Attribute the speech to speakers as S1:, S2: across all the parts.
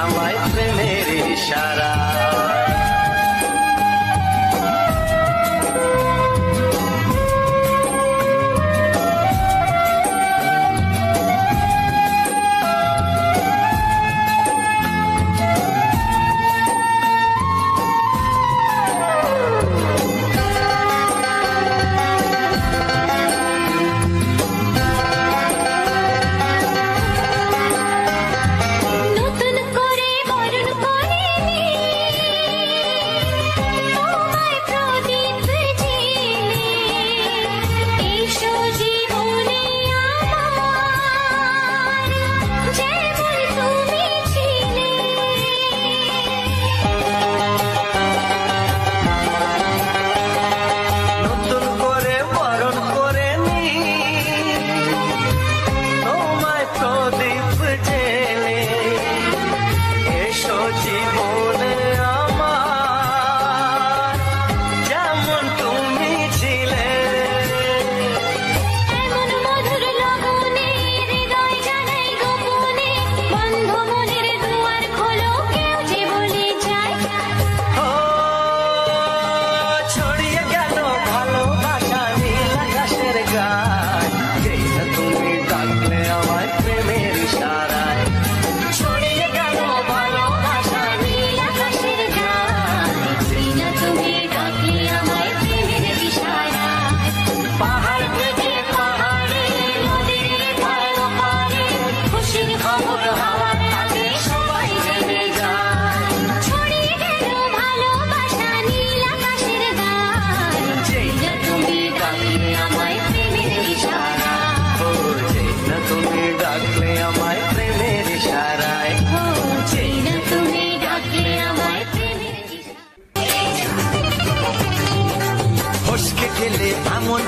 S1: আমায় প্রেমের ইশারা।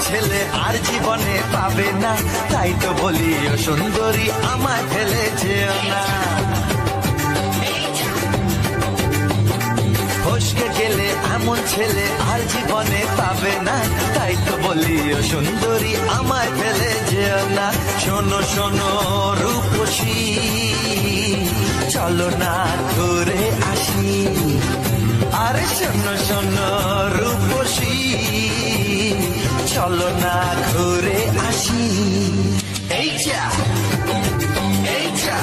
S2: ছেলে আর জীবনে পাবে না, তাই তো বলি ও সুন্দরী আমায় ফেলে যেও না। ফসকে গেলে এমন ছেলে আর জীবনে পাবে না, তাই তো বলি ও সুন্দরী আমায় ফেলে যেও না। শোনো শোনো রূপসী, চলো না ঘুরে আসি। আরে শোনো শোনো রূপসী, চলো না ঘুরে আসি। এই যা এই যা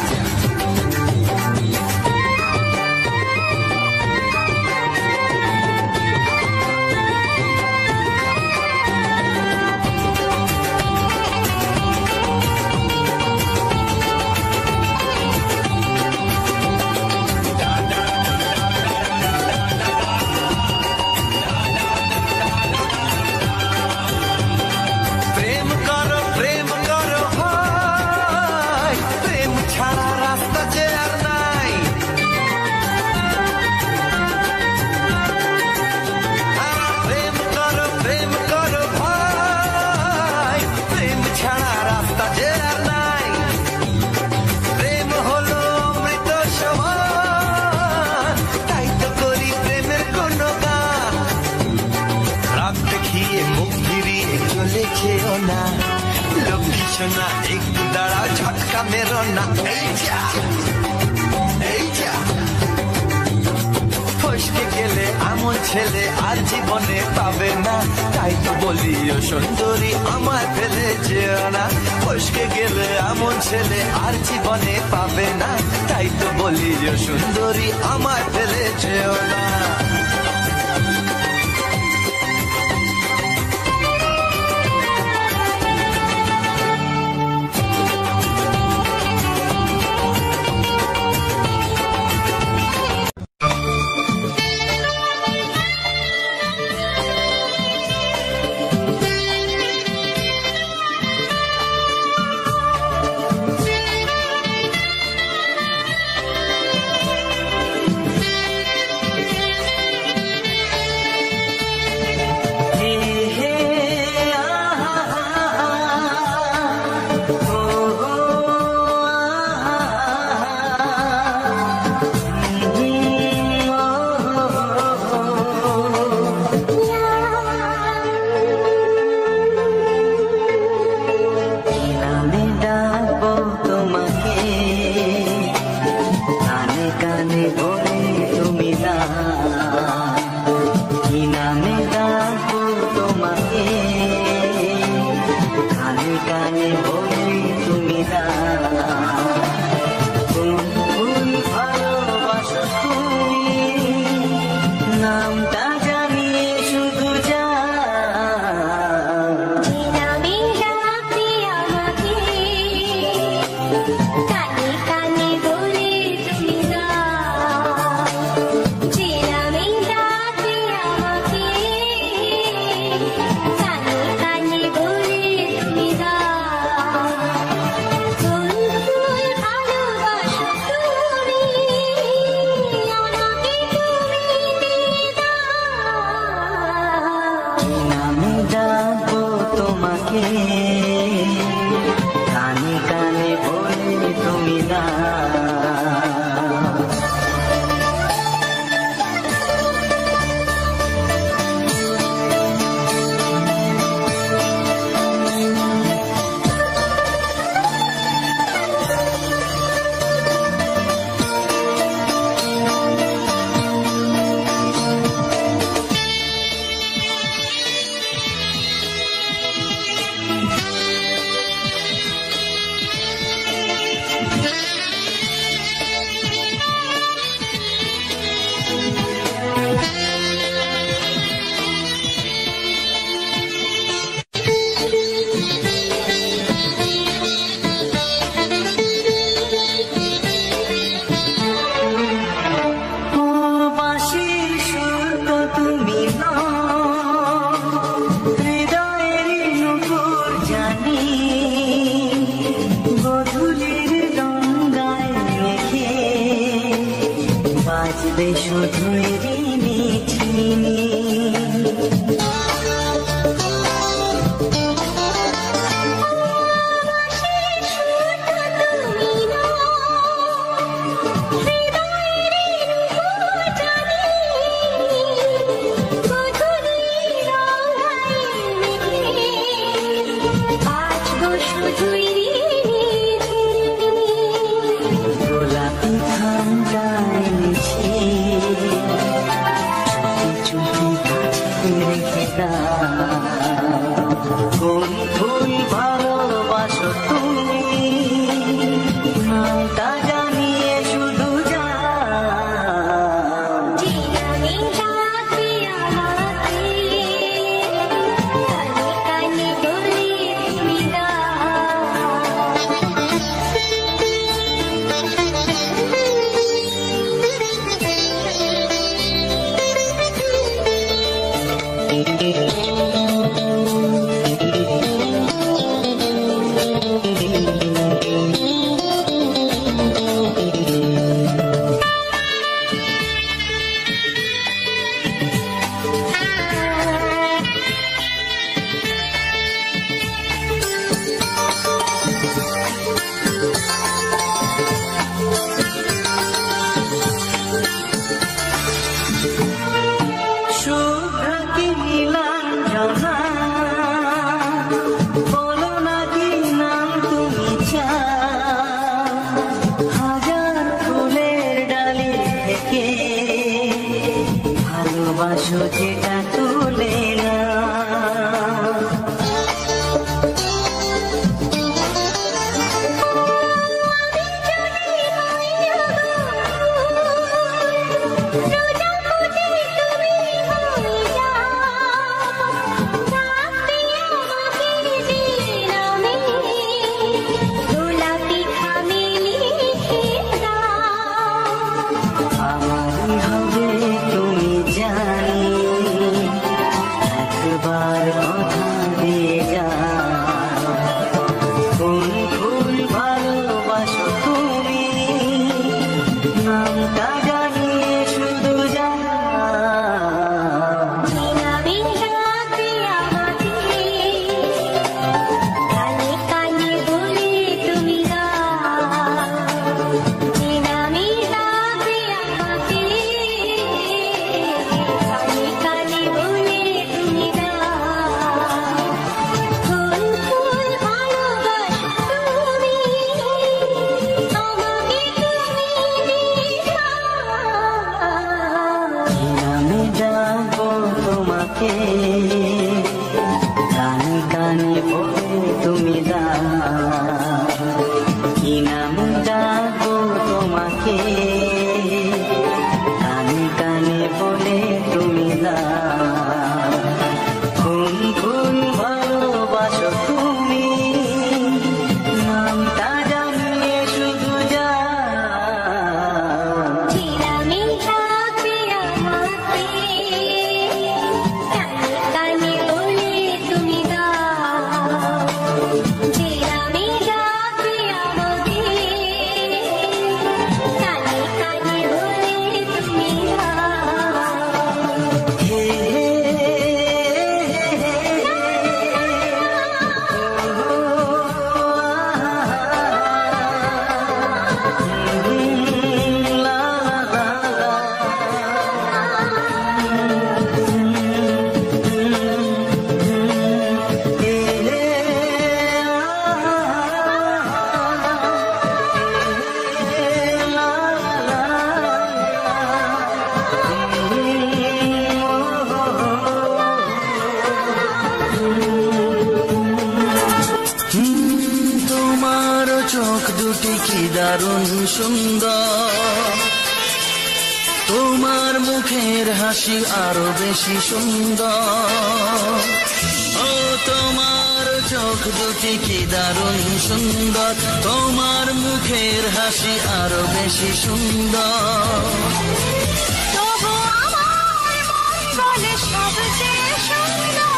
S2: না, একটু দাঁড়াও, ঝটকা মেরো না। এই যা এই যা ফসকে গেলে এমন ছেলে আর জীবনে পাবে না, তাই তো বলি ও সুন্দরী আমায় ফেলে যেও না। ফসকে গেলে এমন ছেলে আর জীবনে পাবে না, তাই তো বলি ও সুন্দরী আমায় ফেলে যেও না।
S3: কানে বলে তুমি না, কি নামে ডাকবো তোমাকে, কানে কানে বলে তুমি না, কোন ফুল ভালোবাসো তুমি, নামটা জানিয়ে শুধু যা,
S4: কি নামে ডাকবে আমাকে, কানে কানে বলে তুমি না, যে নামে ডাকবে আমাকে, কানে কানে বলে তুমি না, কোন ফুল ভালোবাসো তুমি, আমাকে তুমি দিয়ে দাও।
S3: কি নামে ডাকবো তোমাকে, কানে কানে বলে তুমি না। ও বাঁশির সুর তো তুমি নও, হৃদয়ের নূপুর জানি, গধূলির গঙ্গায় মেখে বাজবে শুধুই রিমিঝিমি। গোলাপি ঠান্ডা এনেছি, চুপি চুপি কাছে রেখে দাও, কোন ফুল ভালোবাসো তুমি, নামটা জানিয়ে শুধু যা,
S4: যে নামে ডাকবে আমাকে, কানে কানে বলে তুমি না।
S3: শুভ্র কি নীলাঞ্জনা, বলো না কি নাম তুমি চাও, হাজার ফুলের ডালি থেকে ভালোবাসো যেটা তুলে না, আমারই হবে তুমি জানি, একবার কথা দিয়ে যাও, কোন ফুল ভালোবাসো তুমি, নামটা জানিয়ে শুধু যাও,
S4: যে নামে ডাকবে আমাকে, কানে কানে বলে তুমি না। যে নামে ডাকবে আমাকে, কানে কানে বলে তুমি না। কোন ফুল ভালোবাসো তুমি, আমাকে তুমি দিয়ে দাও।
S3: তোমাকে কানে কানে বলে তুমি দাও কি নাম ডাকবো তোমাকে কানে কানে বলে তুমি দাও কোন কোন ভালোবাসো তুমি নামটা জানিয়ে শুধু যাও
S4: চিরামি থাকবে আমাকে কানে কানে বলে তুমি দাও চিরামি থাকবে আমাকে কানে কানে বলে তুমি দাও
S2: তোমার চোখ দুটি কি দারুণ সুন্দর তোমার মুখের হাসি আরো বেশি সুন্দর ও তোমার চোখ দুটি কি দারুণ সুন্দর তোমার মুখের হাসি আরো বেশি সুন্দর
S4: তবু আমার মন বলে সবচেয়ে সুন্দর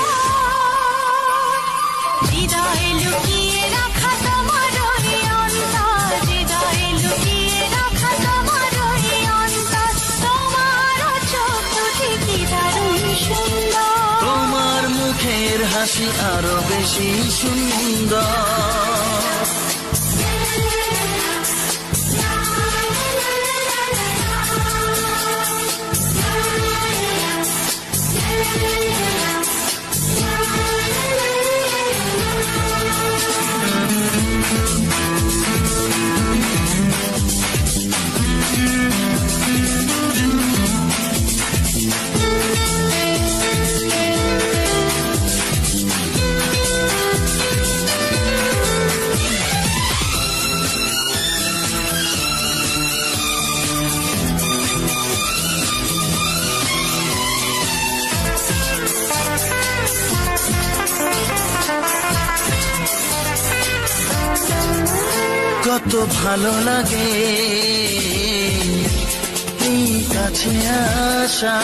S4: হৃদয়ে লুকিয়ে রাখা তোমার ওই অন্তর হৃদয়ে লুকিয়ে রাখা তোমার ওই অন্তর তোমার চোখ দুটি কি দারুণ সুন্দর
S2: তোমার মুখের হাসি আরো বেশি সুন্দর কত ভালো লাগে এই কাছে আসা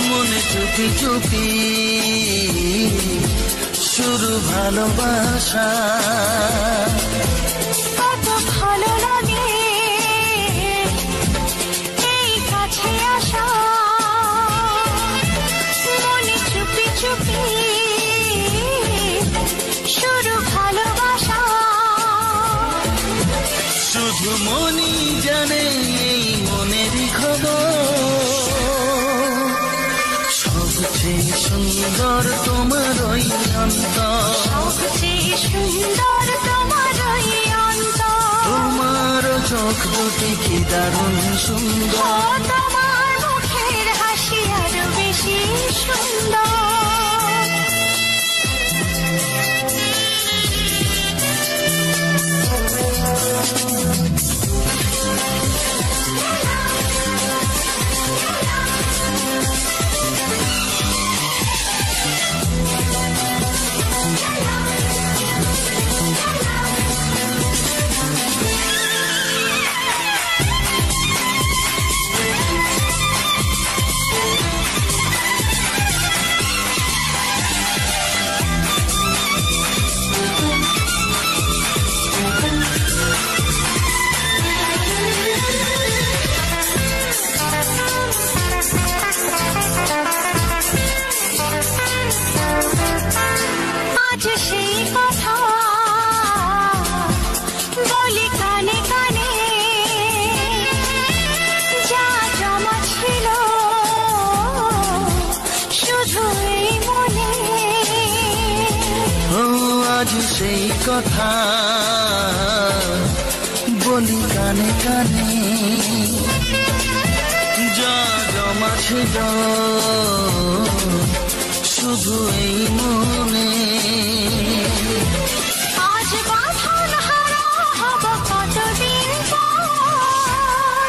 S2: মনে চুপি চুপি শুরু ভালোবাসা
S4: কত ভালো লাগে এই কাছে আসা মনে চুপি চুপি শুরু ভালোবাসা
S2: শুধু মনি জানে এই মনেরই খবর সবচেয়ে সুন্দর তোমার ওই অন্তর
S4: সবচেয়ে সুন্দর তোমার ওই অন্তর
S2: তোমার চোখ দুটি কি দারুণ সুন্দর
S4: তোমার মুখের হাসি আরো বেশি সুন্দর
S2: সেই কথা বলি কানে কানে যা জমা
S5: ক্ষমা ছিল শুধু এই মনে,
S4: আজ বাঁধন হারা হব কতদিন পর,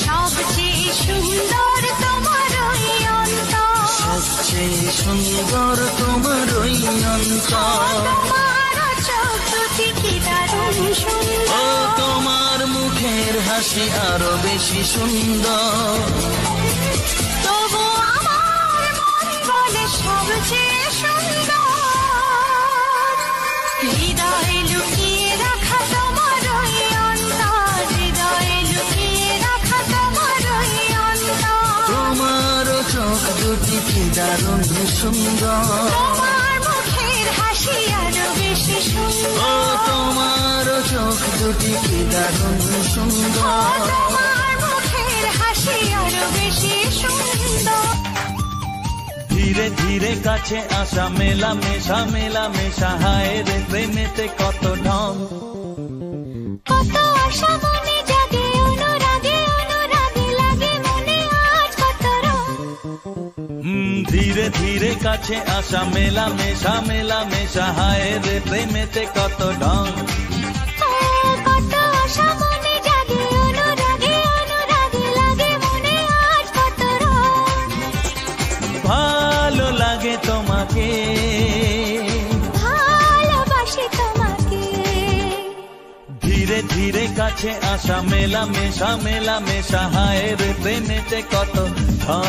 S4: সবচেয়ে সুন্দর তোমার ওই অন্তর,
S5: সবচেয়ে সুন্দর তোমার ওই অন্তর।
S4: তোমার চোখ দুটি কি দারুণ
S5: ও
S4: সুন্দর,
S5: তোমার মুখের হাসি আরো বেশি সুন্দর,
S4: তবু আমার মন বলে সবচেয়ে সুন্দর। হৃদয়ে লুকিয়ে রাখা তোমার ওই অন্তর, হৃদয়ে লুকিয়ে রাখা তোমার ওই অন্তর,
S5: তোমার চোখ দুটি কি দারুণ সুন্দর,
S4: তোমার মুখের হাসি আরো বেশি
S5: ও
S4: সুন্দর,
S5: তোমার চোখ দুটি কি দারুণ সুন্দর।
S4: তোমার মুখের হাসি আরো বেশি সুন্দর।
S2: ধীরে ধীরে কাছে আসা মেলা মেশা হায় রে প্রেমেতে কত ঢং,
S4: কত আশা মনে জাগে অনুরাগে অনুরাগে লাগে মনে আজ কত রং,
S2: ধীরে ধীরে কাছে আসা মেলা মেশা হায় রে প্রেমেতে কত ঢং,
S4: কত আশা মনে জাগে অনুরাগে অনুরাগে লাগে মনে আজ কত রং,
S2: ভালো লাগে তোমাকে
S4: ভালোবাসি তোমাকে,
S2: ধীরে ধীরে কাছে আসা মেলা মেশা হায় রে প্রেমেতে কত ঢং।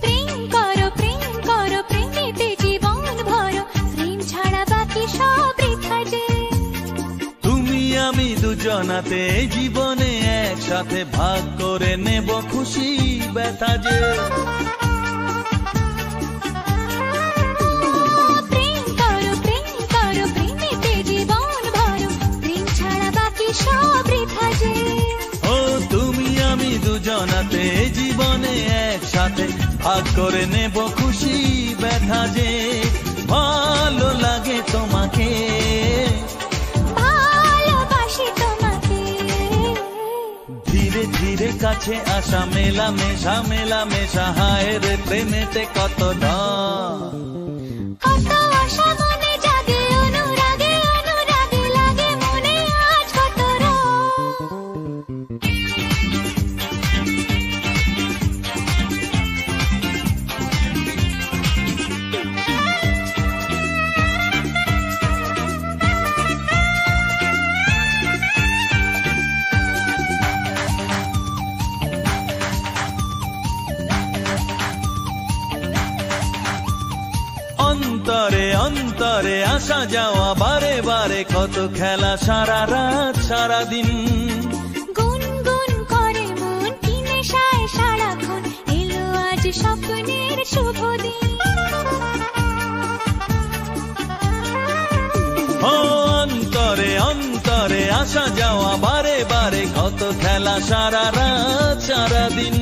S4: প্রেম করো প্রেমেতে জীবন ভরো, প্রেম ছাড়া বাকি সব বৃথা যে,
S2: তুমি আমি দুজনাতে জীবনে একসাথে ভাগ করে নেব খুশি ব্যথা যে,
S4: প্রেম করো প্রেমেতে জীবন ভরো, প্রেম ছাড়া বাকি সব বৃথা যে,
S2: ও তুমি আমি দুজনাতে জীবনে একসাথে ভাগ করে নেব খুশি ব্যথা যে, ভালো লাগে তোমাকে
S4: ভালোবাসি তোমাকে,
S2: ধীরে ধীরে কাছে আসা মেলা মেশা হায় রে প্রেমেতে কত ঢং,
S4: কত আশা মনে জাগে অনুরাগে অনুরাগে লাগে মনে আজ কত রং,
S2: অন্তরে অন্তরে আসা যাওয়া বারে বারে কত খেলা সারা রাত সারা দিন,
S4: গুনগুন করে মন কি নেশায় সারাক্ষণ, এলো আজ স্বপ্নের শুভ দিন,
S2: ও অন্তরে অন্তরে আসা যাওয়া বারে বারে কত খেলা সারা রাত সারা দিন,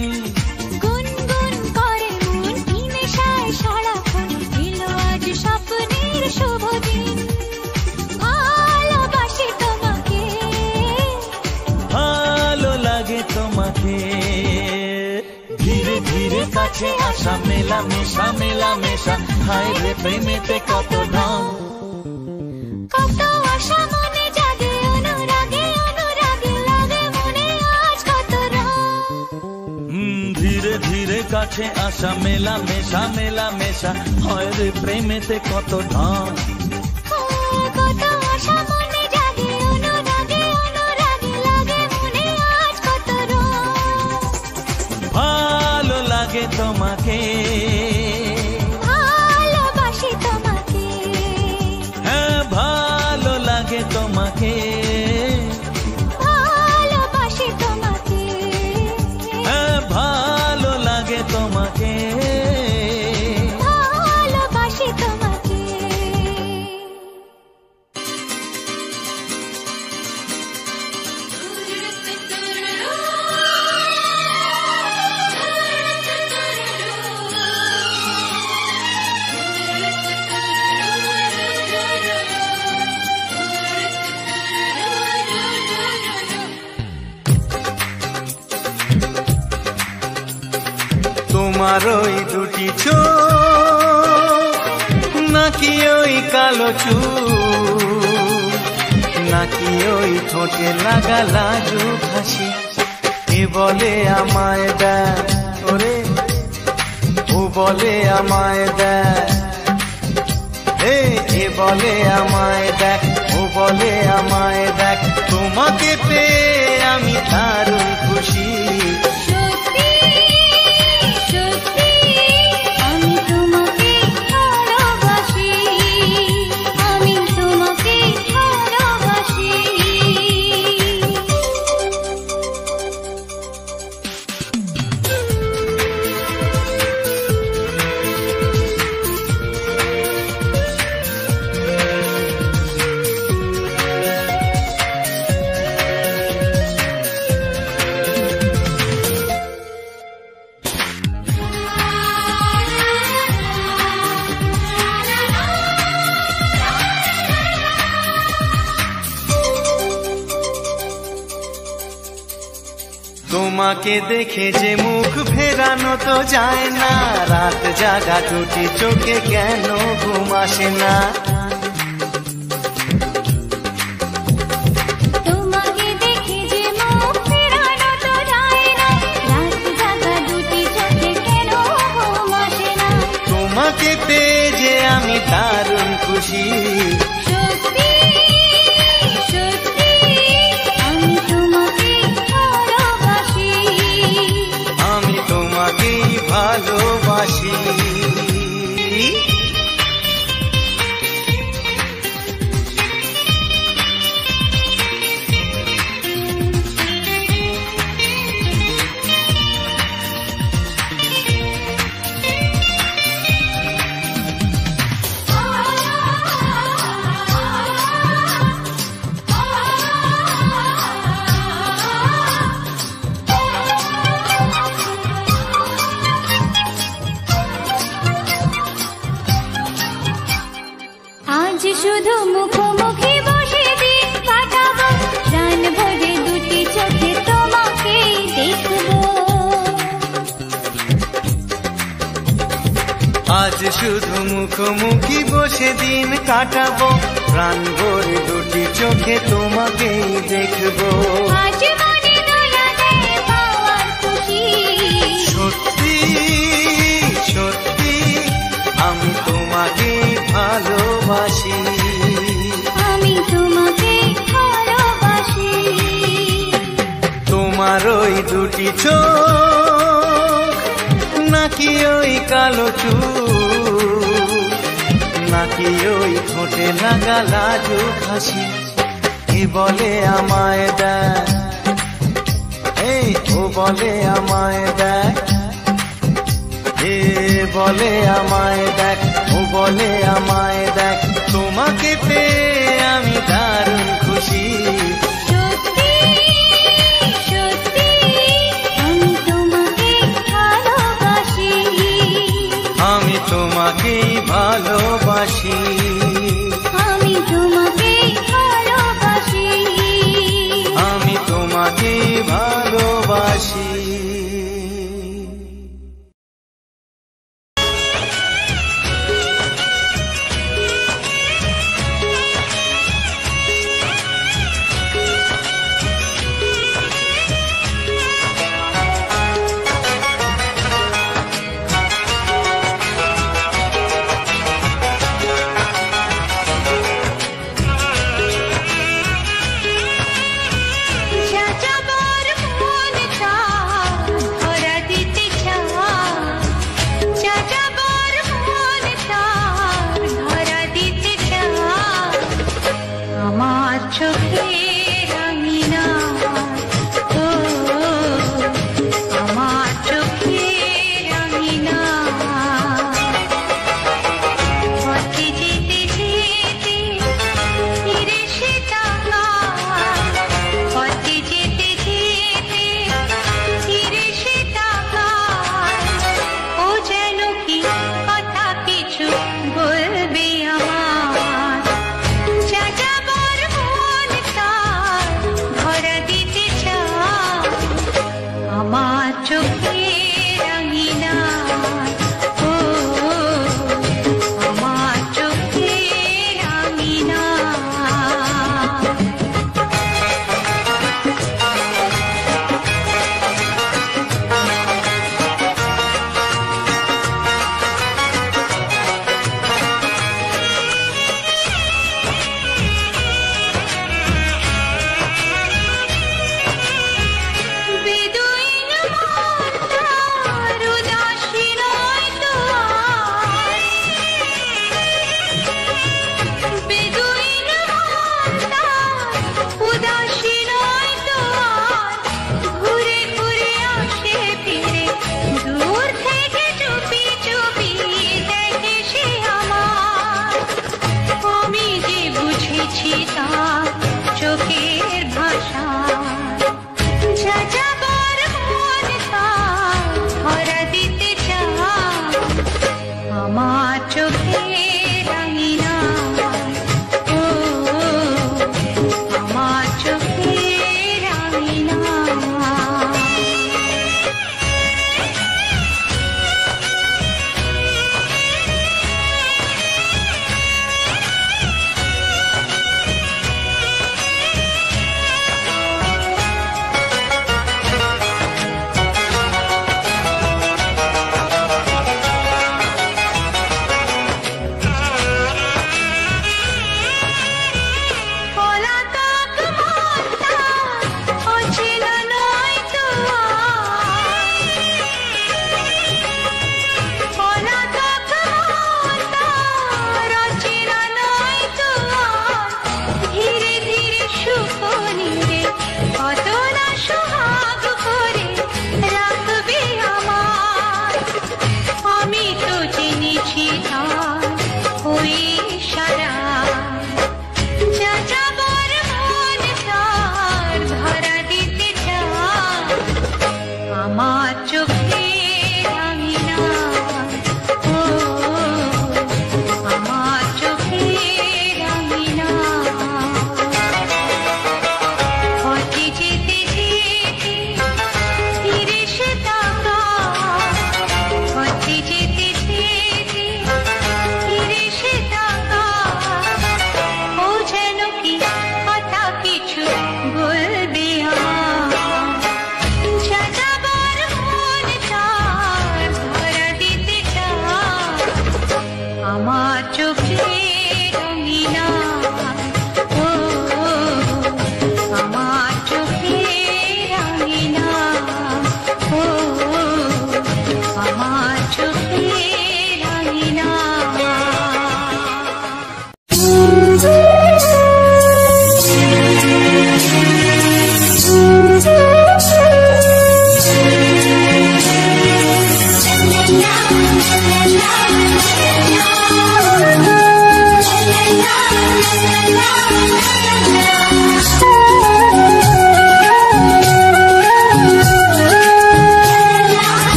S4: গুনগুন করে মন কি নেশায় সারাক্ষণ, এলো আজ স্বপ্নের শুভ দিন, ভালোবাসি তোমাকে
S2: ভালো লাগে তোমাকে, ধীরে ধীরে কাছে আসা মেলা মেশা হায় রে প্রেমেতে কত ঢং,
S4: কত আশা মনে জাগে অনুরাগে অনুরাগে লাগে মনে আজ কত রং,
S2: ধীরে ধীরে কাছে আসা মেলা মেশা হয় রে প্রেমেতে কত ঢং,
S4: কত আশা মনে জাগে অনুরাগে অনুরাগে লাগে মনে আজ কত রং,
S2: ভালো লাগে তোমাকে
S4: ভালোবাসি তোমাকে,
S2: হ্যাঁ ভালো লাগে তোমাকে,
S4: ভালোবাসি তোমাকে,
S2: হ্যাঁ ভালো তোমার ওই দুটি চোখ নাকি ওই কালো চুল নাকি ওই ঠোঁটে লাগা লাজুক হাসি এ বলে আমায় দেখ ওরে ও বলে আমায় দেখ এ বলে আমায় দেখ ও বলে আমায় দেখ তোমাকে পেয়ে আমি দারুণ খুশি তোমাকে দেখে যে মুখ ফেরানো তো যায় না রাত জাগা টুটি চোখে কেন ঘুম আসে না
S4: তোমাকে দেখে যে মুখ ফেরানো তো যায় না রাত জাগা টুটি চোখে কেন ঘুম আসে না
S2: তোমাকে পেয়ে যে আমি দারুণ খুশি ভালোবাসি
S4: আজ শুধু মুখোমুখি বসে দিন কাটাবো প্রাণ ভরে দুটি চোখে তোমাকেই দেখবো
S2: আজ শুধু মুখোমুখি বসে দিন কাটাবো প্রাণ ভরে দুটি চোখে তোমাকেই দেখবো
S4: আজ মনে দোলা দেয় পাওয়ার খুশি
S2: সত্যি সত্যি আমি তোমাকে ভালোবাসি
S4: আমি তোমাকে ভালোবাসি
S2: তোমার ওই দুটি চোখ নাকি ওই কালো চুল নাকি ওই ঠোঁটে লাগা লাজুক হাসি এ বলে আমায় দেখ ও বলে আমায় দেখ এ বলে আমায় দেখ ও বলে আমায় দেখ তোমাকে পেয়ে আমি দারুণ খুশি
S4: সত্যি সত্যি আমি তোমাকে ভালোবাসি
S2: আমি তোমাকেই ভালোবাসি
S4: আমি তোমাকে ভালোবাসি
S2: আমি তোমাকেই ভালোবাসি
S4: আমার চোখে রাঙিনা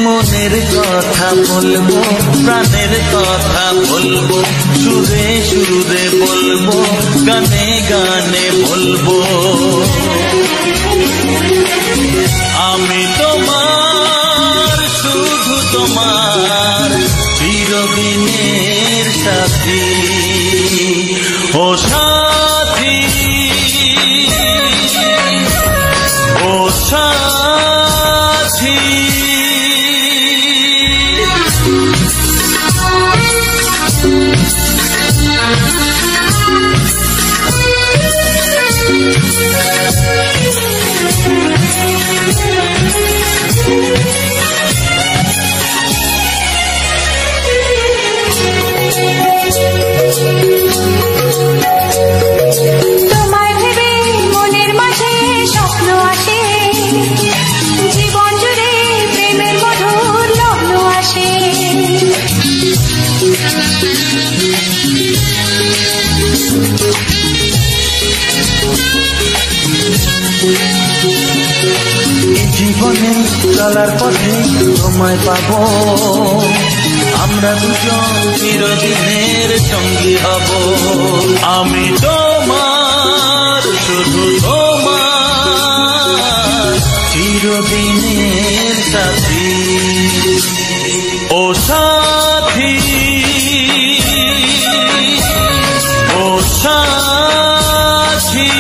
S2: মনের কথা বলবো, প্রাণের কথা বলবো, সুরে সুরে বলবো, গানে গানে বলবো। আমি তোমার, শুধু তোমার, চিরদিনের সাথী। ও সাথী, ও সাথী।
S4: তোমায় ভেবে মনের মাঝে স্বপ্ন আসে, জীবন জুড়ে প্রেমের মধুর লগ্ন আসে।
S2: জীবনে চলার পথে তোমায় পাবো, আমরা দুজন চিরদিনের সঙ্গী হব। আমি তোমার, শুধু তোমার, চিরদিনের সাথী। ও সাথী, ও সাথী।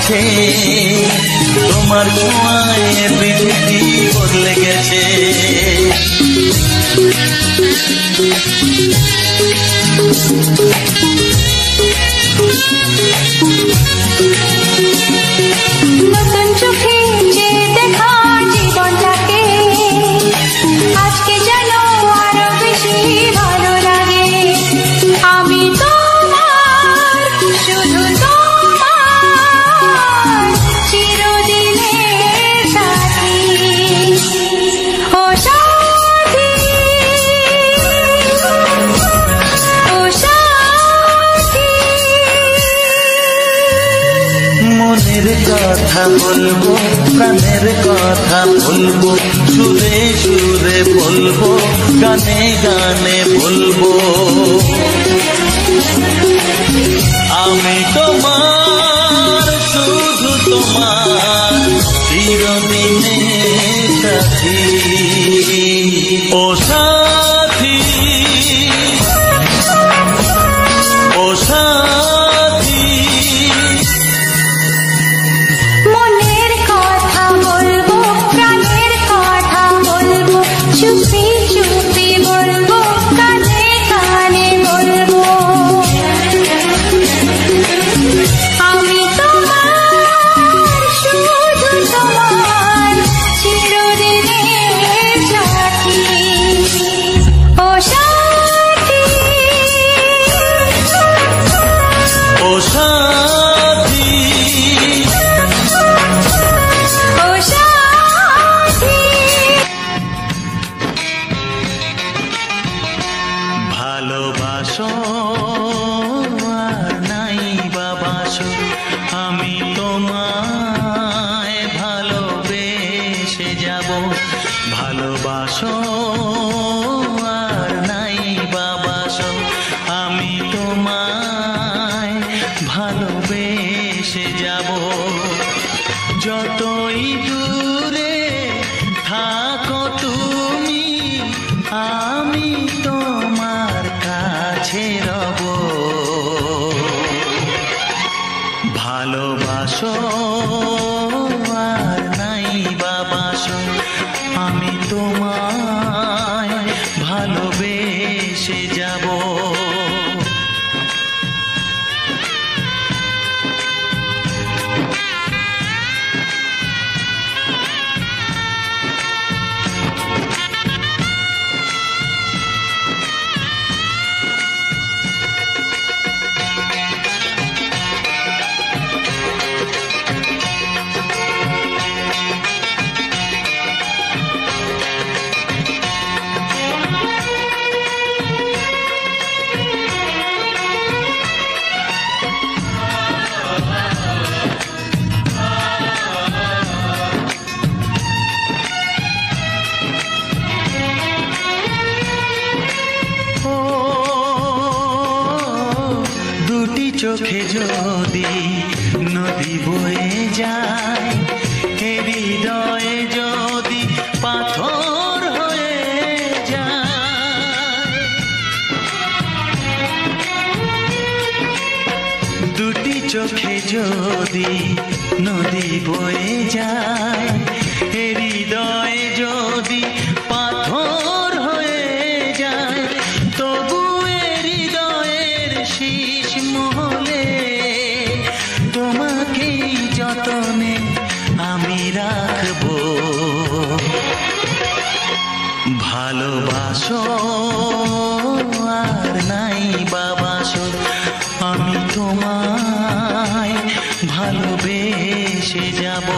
S5: আছে, তোমার ছোঁয়ায় পৃথিবী বদলে গেছে।
S4: নতুন চোখে যে দেখা জীবনটাকে আজকে যেন আরো বেশি ভালো লাগে। আমি তোমার, শুধু তোমার, চিরদিনের সাথী। ও সাথী, ও সাথী।
S5: মনের কথা বলবো, প্রাণের কথা বলবো, সুরে সুরে বলবো, গানে গানে বলবো। আমি তোমার, শুধু তোমার, চিরদিনের সাথী। ও সাথী, ও সাথী।
S4: মনের কথা বলবো, প্রাণের কথা বলবো, চুপি চুপি বলবো, কানে কানে বলবো। আমি তোমার, শুধু তোমার, চিরদিনের সাথী। ও সাথী,
S5: ও সাথী।
S4: ও সাথী।
S5: ভালোবাসো আর নাই বাবাসো, আমি তোমায় ভালোবেসে যাব। ভালোবাসো আর নাই বাবাসো, আমি তোমায় ভালোবেসে যাব। যতই দূরে থাকো তুমি, আমি তোমার কাছে রব। ভালোবাসো আর নাই বাবাসো, আমি তোমায় ভালোবেসে যাব। দুটি চোখে যদি নদী বয়ে যায়, হৃদয়ে যদি পাথর হয়ে যায়। দুটি চোখে যদি নদী বয়ে যায়, হৃদয়ে যদি পাথর হয়ে যায়, তবু হৃদয়ের শীষ মহলে তোমাকে যতনে আমি রাখবো। ভালোবাসো আর নাই বাবাসো, আমি তোমায় ভালোবেসে যাব।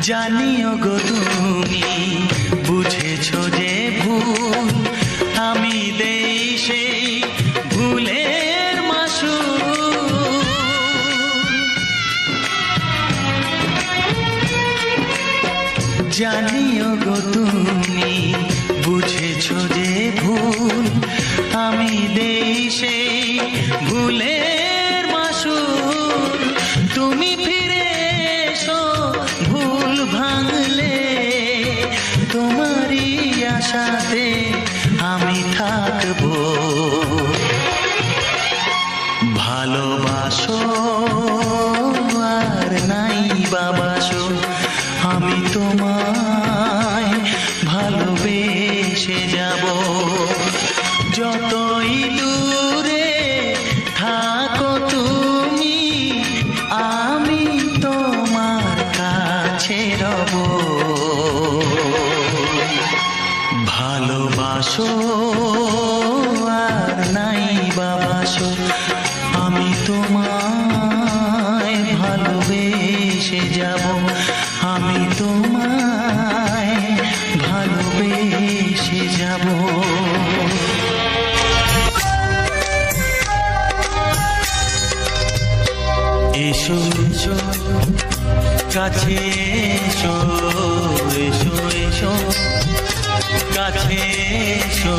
S5: জানিও গো তুমি বুঝেছো যে ভুল আমি দেই সেই জানিও গো তুমি বুঝেছো যে ভুল আমি দেই সেই ভুলের মাসুল তুমি ফিরে এসো ভুল ভাঙলে তোমারই আশাতে আমি থাকবো ভালোবাসো আর নাই বাবাসো আমি তোমায় ভালোবেসে যাব যতই দূরে থাকো তুমি আমি তোমার কাছে রব ভালোবাসো আর নাই বাবাসো আমি তোমায় ভালোবেসে যাব আমি তোমায় ভালোবেসে যাব এসো এসো কাছে এসো এসো এসো কাছে এসো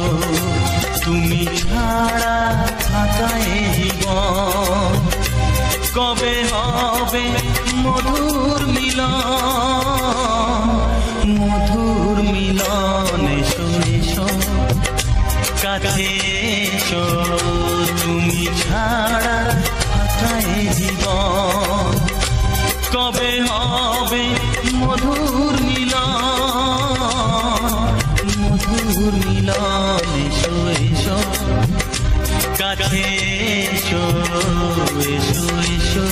S5: তুমি ছাড়া থাকায় জীবন কবে হবে মধুর মিলন এসো এসো কাছে এসো তুমি ছাড়া থাকায় জীবন কবে হবে মধুর মিলন এসো এসো কাছে এসো এসো এসো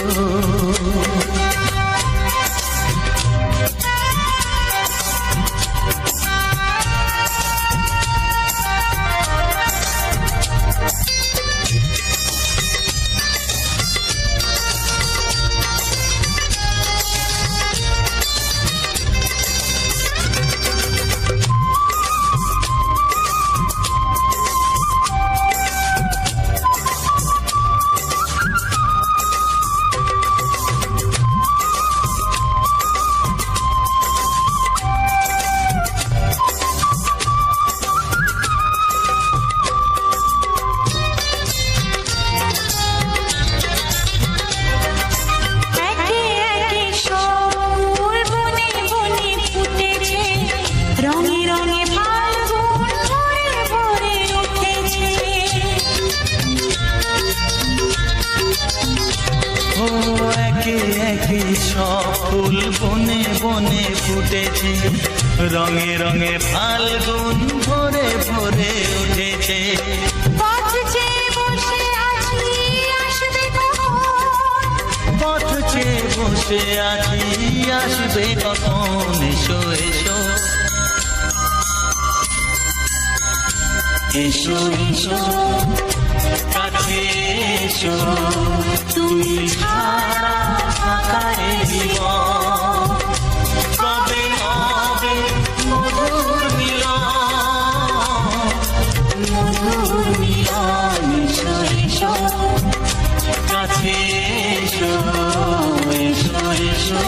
S5: ফুল বনে বনে ফুটেছে রঙে রঙে ফাল্গুন ভরে ভরে উঠেছে
S4: পথ চেয়ে বসে আছি
S5: আসবে কখন এসো এসো এসো এসো কাছে এসো তুমি ছাড়া থাকায় জীবন কবে হবে মধুর মিলন এসো এসো কাছে এসো এসো এসো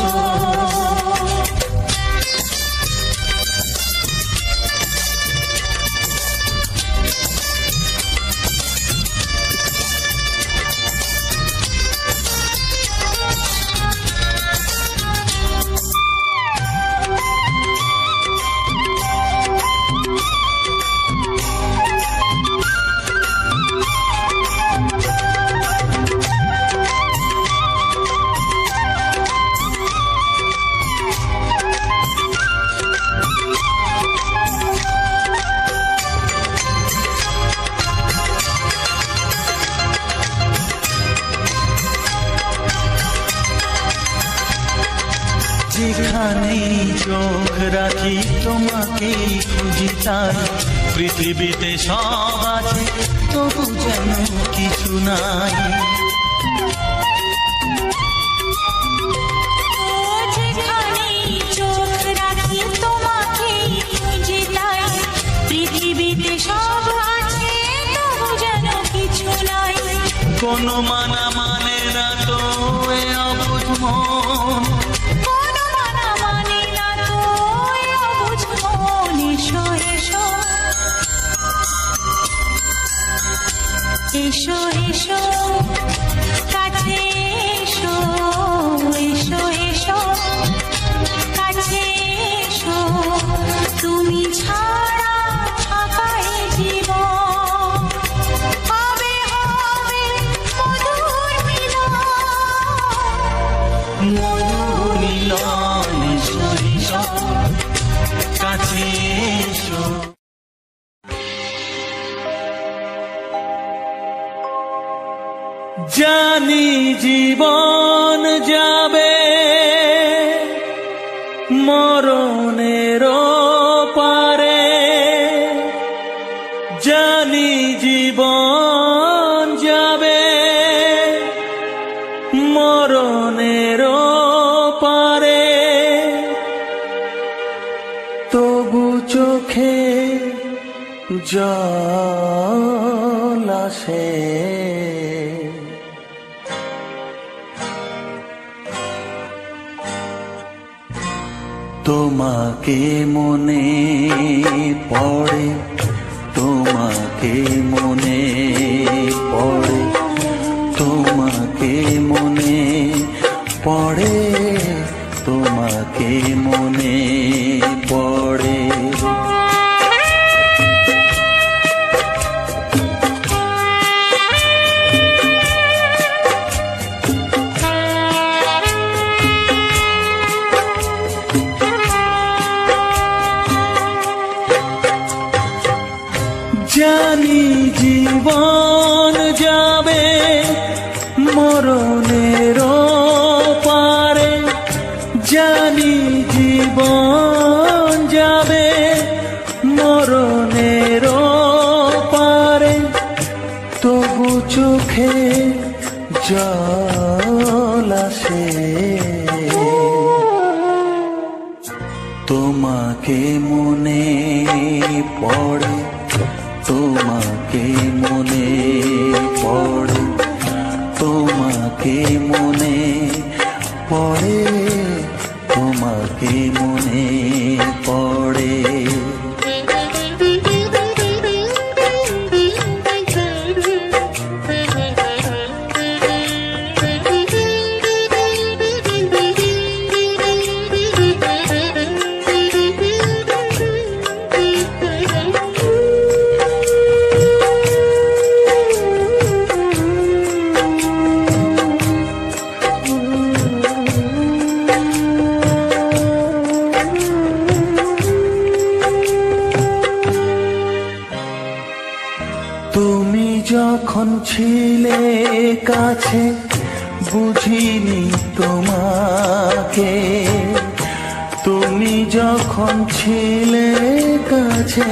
S5: যেখানেই চোখ রাখি তোমাকেই খুঁজি তাই পৃথিবীতে সব আছে তবু যেন কিছু নাই
S4: যেখানেই চোখ রাখি তোমাকেই খুঁজি তাই পৃথিবীতে সব আছে তবু যেন কিছু নাই
S5: কোনো মানা মানে না তো এ অবুঝ মন
S4: কোনো মানা মানে না তো এ এসো কাছে এসো এসো এসো কাছে এসো তুমি ছাড়া থাকাই জীবন হবে হবে মধুর মিলন
S5: মধুর মিলন এসো এসো কাছে এসো। জানি জীবন যাবে মরণের পারে, জানি জীবন যাবে মরণের পারে, তবু চোখে জল আসে তোমাকে মনে পড়ে, তোমাকে মনে পড়ে, তোমাকে মনে পড়ে, তোমাকে মনে পড়ে। জানি জীবন যাবে মরণের পারে, জানি জীবন যাবে মরণের পারে, তবু চোখে জল আসে তোমাকে মনে পড়ে, তোমাকে মনে পড়ে, তোমাকে মনে পড়ে, তোমাকে মনে পড়ে। তুমি যখন ছিলে কাছে বুঝিনি তোমাকে, তুমি যখন ছিলে কাছে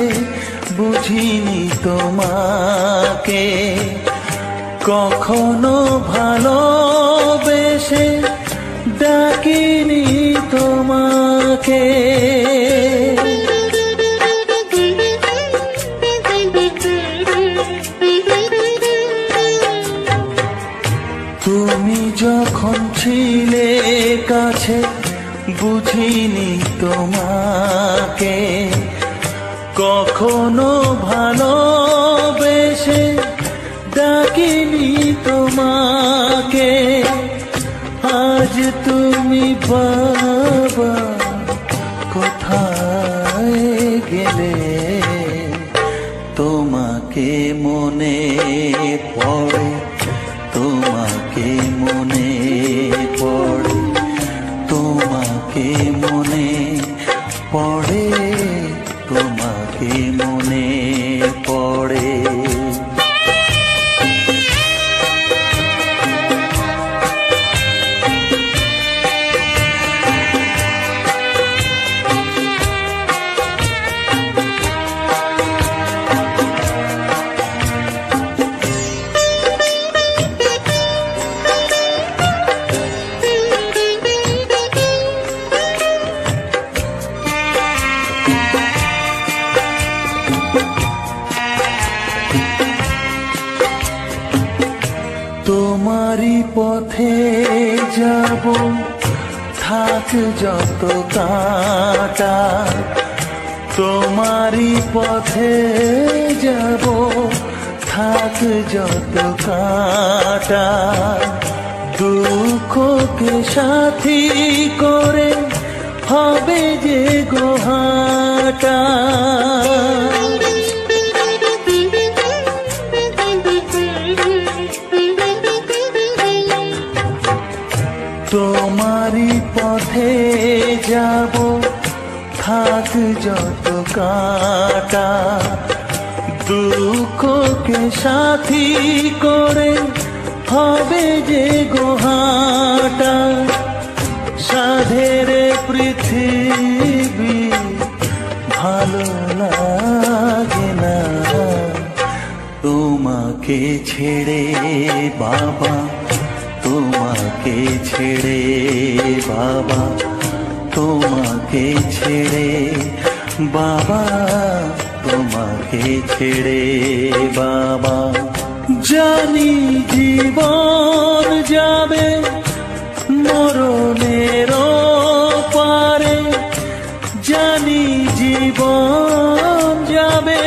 S5: বুঝিনি তোমাকে, কখনো ভালোবেসে ডাকিনি তোমাকে, তুমি যখন ছিলে কাছে বুঝিনি তোমাকে, কখনো ভালোবেসে ডাকিনি তোমাকে, আজ তুমি বাবা কোথায় গেলে, তোমাকে মনে পড়ে, তোমাকে মনে পড়ে, তোমাকে মনে পড়ে, তোমাকে মনে পড়ে। তোমারই পথে যাব থাক যত কাঁটা, তোমারই পথে যাব থাক যত কাঁটা দুঃখকে সাথী করে হবে যে গোহাটা। তোমারই পথে যাব থাক যত কাঁটা দুঃখকে সাথী করে হবে যে গোহাটা। সাধের পৃথিবী ভালো লাগে না তোমাকে ছেড়ে বাবা, তোমাকে ছেড়ে বাবা, তোমাকে ছেড়ে বাবা, তোমাকে ছেড়ে বাবা। জানি জীবন যাবে মরণের পারে, জানি জীবন যাবে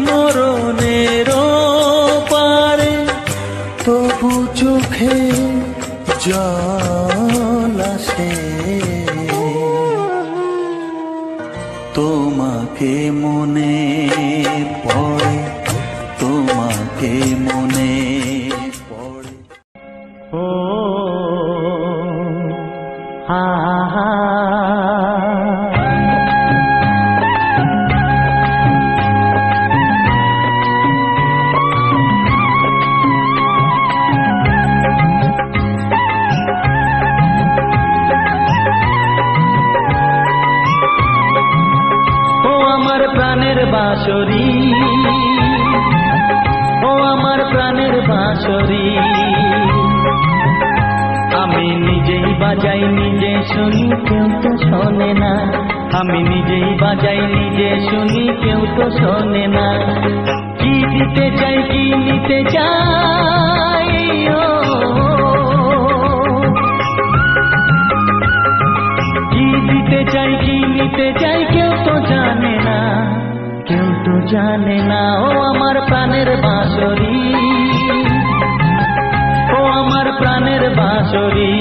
S5: মরণের পারে, তবু চোখে জল আসে তোমাকে মনে পড়ে, তোমাকে মনে পড়ে।
S3: ও হা হা বাঁশরি, ও আমার প্রাণের বাঁশরি, আমি নিজেই বাজাই নিজে শুনি কেউ তো শোনে না, আমি নিজেই বাজাই নিজে শুনি কেউ তো শোনে না। কি দিতে চাই কি নিতে চাই, কি দিতে চাই কি নিতে চাই কেউ তো জানে না, কেউ তো জানে না। ও আমার প্রাণের বাঁশরি, ও আমার প্রাণের বাঁশরি,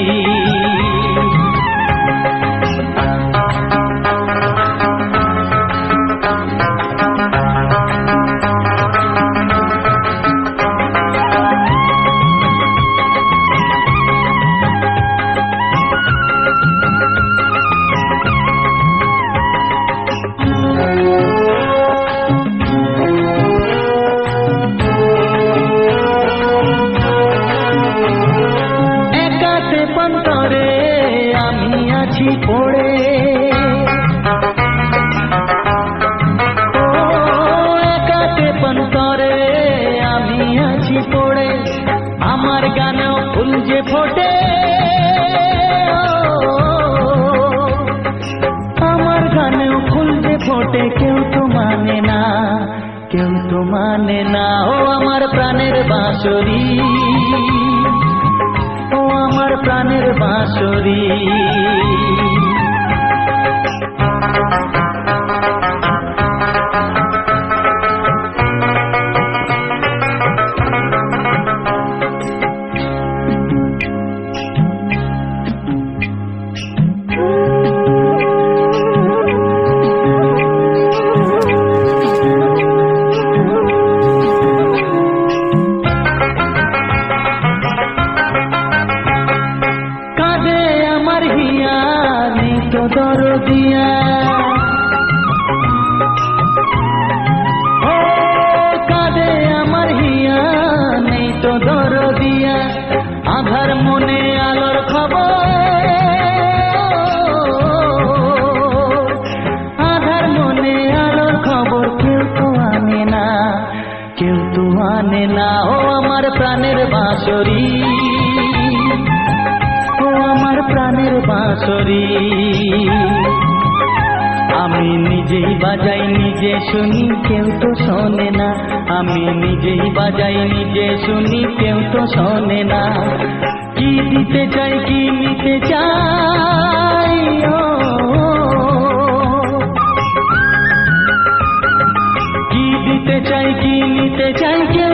S3: পড়ে ও একাতে পন্তরে আমি আছি পড়ে, আমার গানেও ফুল যে ফোটে, আমার গানেও ফুল যে ফোটে, কেউ তো মানে না, কেউ তো মানে না। ও আমার প্রাণের বাঁশরি, ও আমার প্রাণের বাঁশরি, দরদিয়া ও কাঁদে আমার হিয়া, নেই তো দরদিয়া, আধার মনে আলোর খবর, আধার মনে আলোর খবর, কেউ তো আনে না, কেউ তো আনে না। ও আমার প্রাণের বাঁশরি, ও আমার প্রাণের বাঁশরি, আমি নিজেই বাজাই নিজে শুনি কেউ তো শোনে না, আমি নিজেই বাজাই নিজে শুনি কেউ তো শোনে না। কি দিতে চাই কি নিতে চাই, কি দিতে চাই কি নিতে চাই কেউ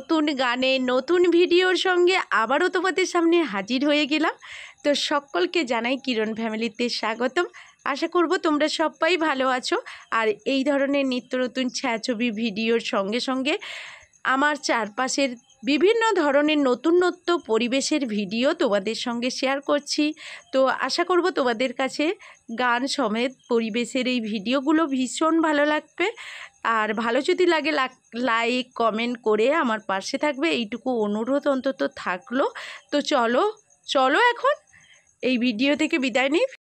S6: নতুন গানে নতুন ভিডিওর সঙ্গে আবারও তোমাদের সামনে হাজির হয়ে গেলাম। তো সকলকে জানাই কিরণ ফ্যামিলিতে স্বাগতম। আশা করব তোমরা সবাই ভালো আছো। আর এই ধরনের নিত্য নতুন ছায়াছবি ভিডিওর সঙ্গে সঙ্গে আমার চারপাশের বিভিন্ন ধরনের নতুন পরিবেশের ভিডিও তোমাদের সঙ্গে শেয়ার করছি। তো আশা করব তোমাদের কাছে গান সমেত পরিবেশের এই ভিডিওগুলো ভীষণ ভালো লাগবে। আর ভালো যদি লাগে লাইক কমেন্ট করে আমার পাশে থাকবে, এইটুকু অনুরোধ অন্তত থাকলো। তো চলো এখন এই ভিডিও থেকে বিদায় নিই।